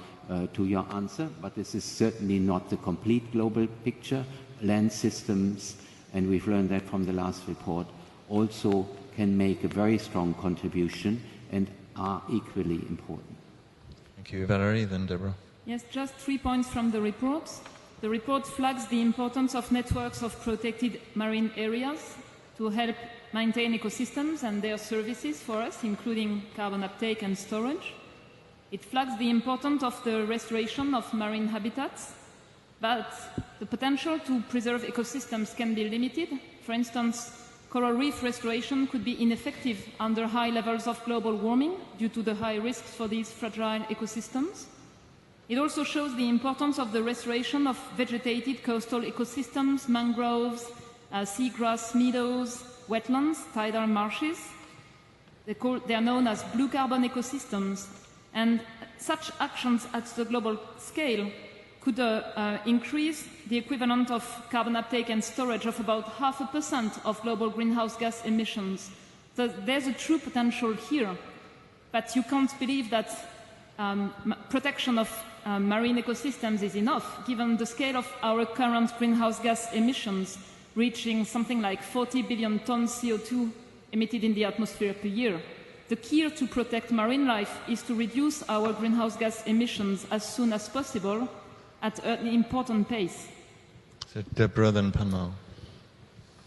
to your answer, but this is certainly not the complete global picture. Land systems, and we've learned that from the last report, also can make a very strong contribution and are equally important. Thank you, Valerie. Then Deborah. Yes, just 3 points from the report. The report flags the importance of networks of protected marine areas to help maintain ecosystems and their services for us, including carbon uptake and storage. It flags the importance of the restoration of marine habitats, but the potential to preserve ecosystems can be limited. For instance, coral reef restoration could be ineffective under high levels of global warming due to the high risks for these fragile ecosystems. It also shows the importance of the restoration of vegetated coastal ecosystems, mangroves, seagrass meadows, wetlands, tidal marshes. They are known as blue carbon ecosystems, and such actions at the global scale could increase the equivalent of carbon uptake and storage of about 0.5% of global greenhouse gas emissions. So there's a true potential here, but you can't believe that protection of marine ecosystems is enough, given the scale of our current greenhouse gas emissions, reaching something like 40 billion tons CO2 emitted in the atmosphere per year. The key to protect marine life is to reduce our greenhouse gas emissions as soon as possible at an important pace. So Deborah, then Panmal.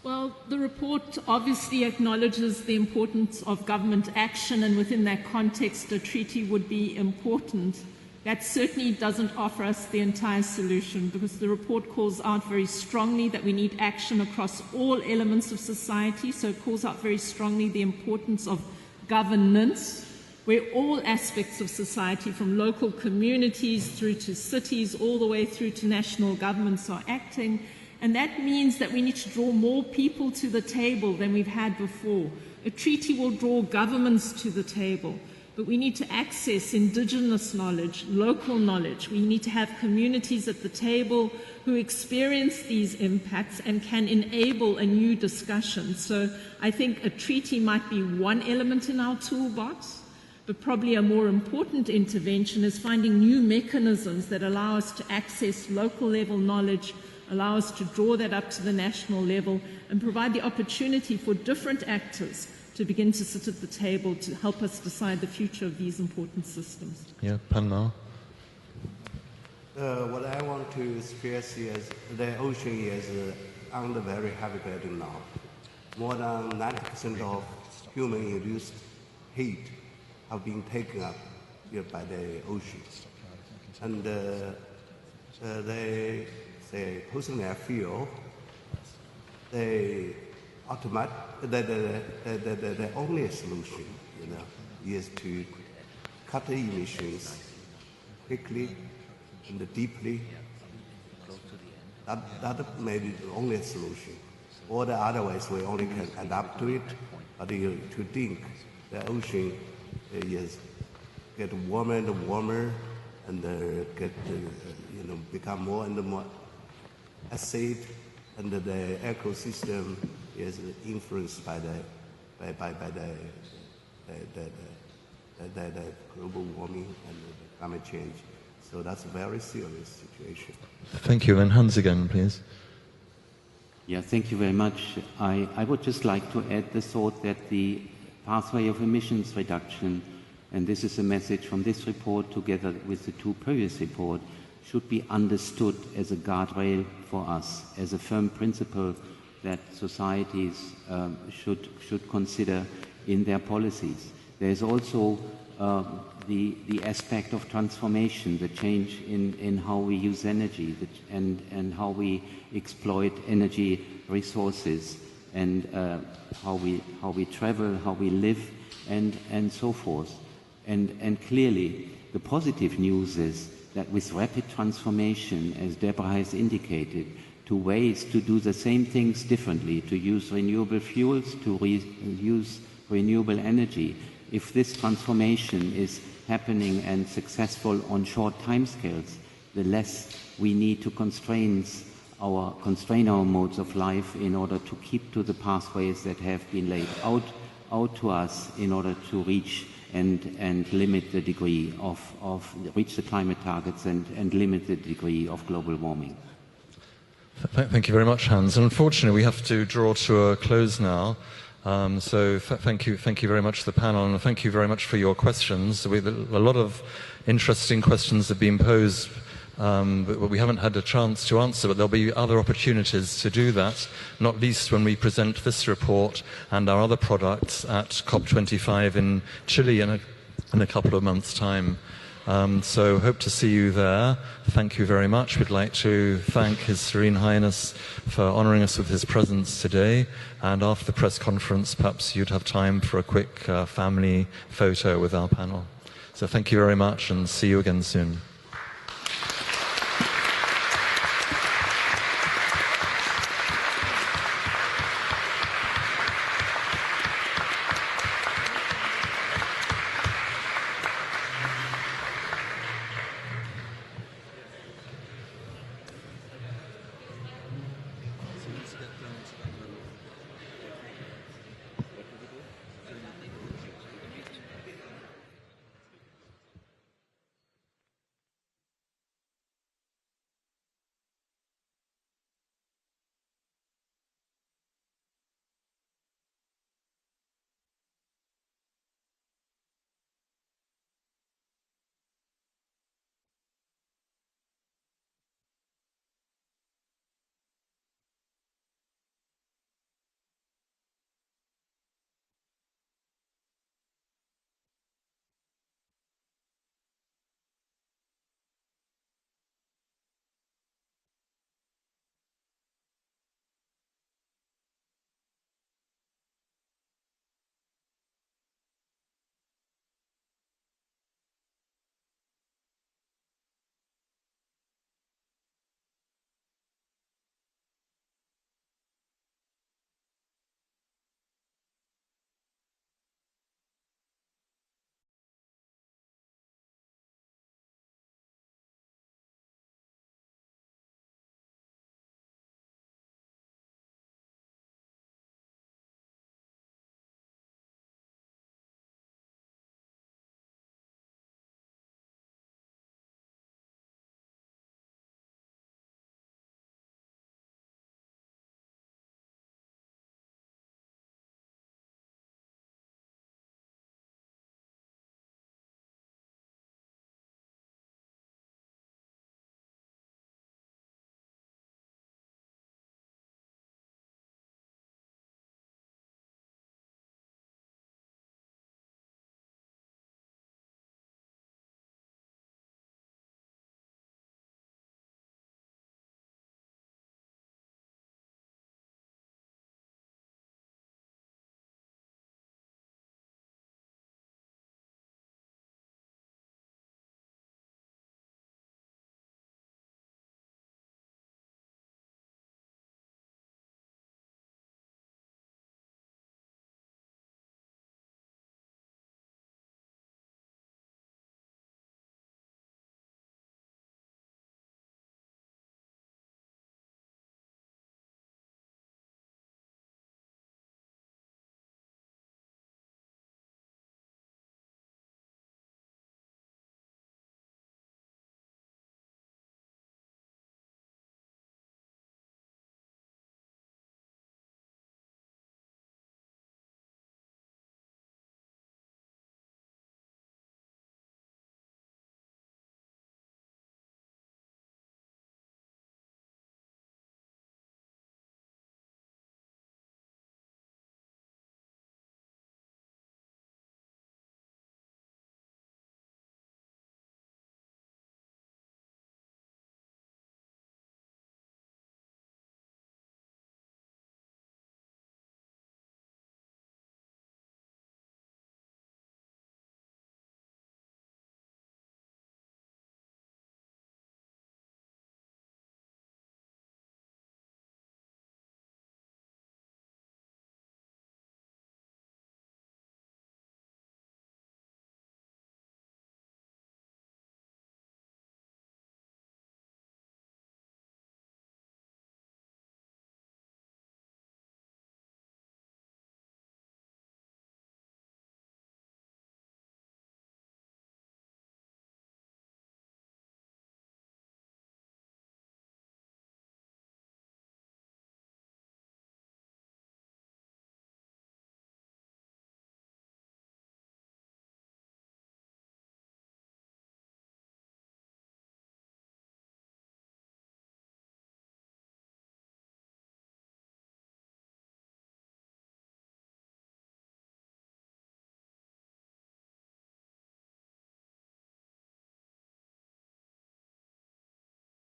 Well, the report obviously acknowledges the importance of government action, and within that context, a treaty would be important. That certainly doesn't offer us the entire solution, because the report calls out very strongly that we need action across all elements of society. So it calls out very strongly the importance of governance, where all aspects of society, from local communities through to cities, all the way through to national governments, are acting. And that means that we need to draw more people to the table than we've had before. A treaty will draw governments to the table, but we need to access indigenous knowledge, local knowledge. We need to have communities at the table who experience these impacts and can enable a new discussion. So I think a treaty might be one element in our toolbox, but probably a more important intervention is finding new mechanisms that allow us to access local level knowledge, allow us to draw that up to the national level, and provide the opportunity for different actors to begin to sit at the table to help us decide the future of these important systems. Yeah, Panmal. What I want to stress here is the ocean is under very heavy burden now. More than 90% of human-induced heat have been taken up here by the ocean. And they personally I feel the only solution, is to cut the emissions quickly and deeply. That may be the only solution. Or the other ways we only can adapt to it. But to think the ocean get warmer and warmer and become more and more acid, and the ecosystem is influenced by the global warming and the climate change. So that's a very serious situation. Thank you. And Hans again, please. Yeah, thank you very much. I would just like to add the thought that the pathway of emissions reduction, and this is a message from this report together with the two previous reports, should be understood as a guardrail for us, as a firm principle that societies should consider in their policies. There is also the aspect of transformation, the change in how we use energy and how we exploit energy resources, and how we travel, how we live, and so forth. And clearly, the positive news is that with rapid transformation, as Deborah has indicated, to ways to do the same things differently, to use renewable fuels, to use renewable energy, if this transformation is happening and successful on short timescales, the less we need to constrain our modes of life in order to keep to the pathways that have been laid out to us in order to reach and limit the degree reach the climate targets and limit the degree of global warming. Thank you very much, Hans. And unfortunately, we have to draw to a close now. So thank you very much to the panel, and thank you very much for your questions. A lot of interesting questions have been posed, but we haven't had a chance to answer, but there'll be other opportunities to do that, not least when we present this report and our other products at COP25 in Chile in a couple of months' time. So hope to see you there. Thank you very much. We'd like to thank His Serene Highness for honouring us with his presence today. And after the press conference, perhaps you'd have time for a quick family photo with our panel. So thank you very much, and see you again soon.